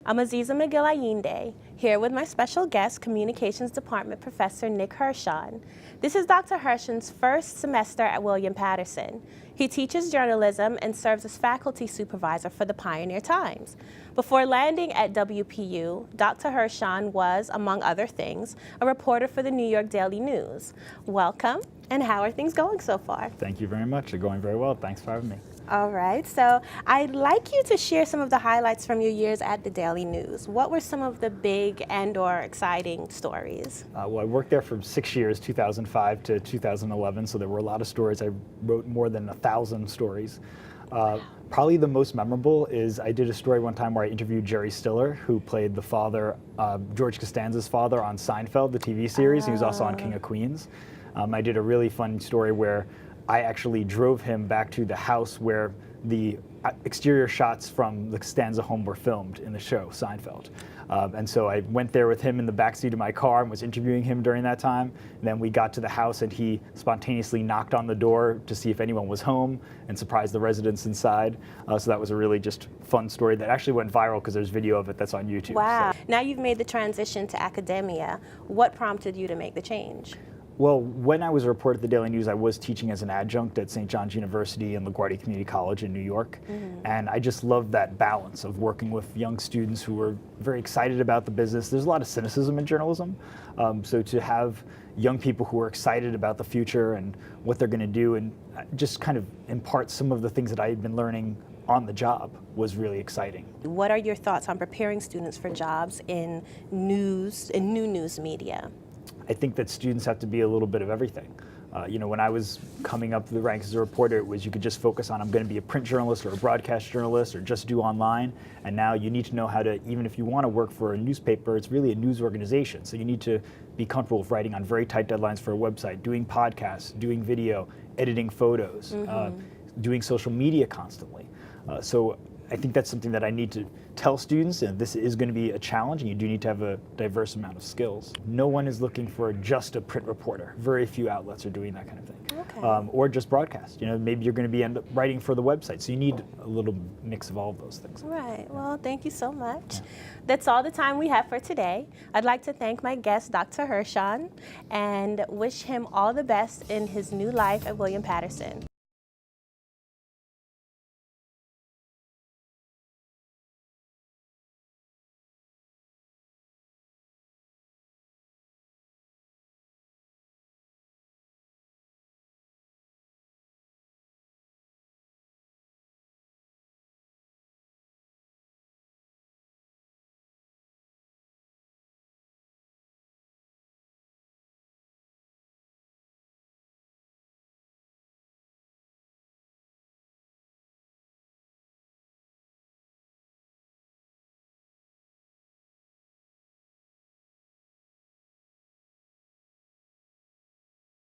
I'm Aziza McGill-Ayinde, here with my special guest, Communications Department Professor Nick Hirshon. This is Dr. Hirshon's first semester at William Paterson. He teaches journalism and serves as faculty supervisor for the Pioneer Times. Before landing at WPU, Dr. Hirshon was, among other things, a reporter for the New York Daily News. Welcome, and how are things going so far? Thank you very much. They're going very well. Thanks for having me. All right, so I'd like you to share some of the highlights from your years at the Daily News. What were some of the big and/or exciting stories? Well, I worked there for 6 years, 2005 to 2011, so there were a lot of stories. I wrote more than 1,000 stories. Probably the most memorable is I did a story one time where I interviewed Jerry Stiller, who played the father, George Costanza's father on Seinfeld, the TV series. He was also on King of Queens. I did a really fun story where I actually drove him back to the house where the exterior shots from the Costanza home were filmed in the show, Seinfeld. And so I went there with him in the backseat of my car and was interviewing him during that time. And then we got to the house and he spontaneously knocked on the door to see if anyone was home and surprised the residents inside. So that was a really just fun story that actually went viral because there's video of it that's on YouTube. Wow. So. Now you've made the transition to academia. What prompted you to make the change? Well, when I was a reporter at the Daily News, I was teaching as an adjunct at St. John's University and LaGuardia Community College in New York. And I just loved that balance of working with young students who were very excited about the business. There's a lot of cynicism in journalism. So to have young people who are excited about the future and what they're going to do and just kind of impart some of the things that I had been learning on the job was really exciting. What are your thoughts on preparing students for jobs in news, in new news media? I think that students have to be a little bit of everything. When I was coming up the ranks as a reporter, it was you could just focus on I'm going to be a print journalist or a broadcast journalist or just do online. And now you need to know how to, even if you want to work for a newspaper, it's really a news organization. So you need to be comfortable with writing on very tight deadlines for a website, doing podcasts, doing video, editing photos, doing social media constantly. So I think that's something that I need to tell students, and this is going to be a challenge, and you do need to have a diverse amount of skills. No one is looking for just a print reporter. Very few outlets are doing that kind of thing. Okay. Or just broadcast. Maybe you're going to end up writing for the website, so you need a little mix of all of those things. Right. Well, thank you so much. That's all the time we have for today. I'd like to thank my guest, Dr. Hirshon, and wish him all the best in his new life at William Paterson.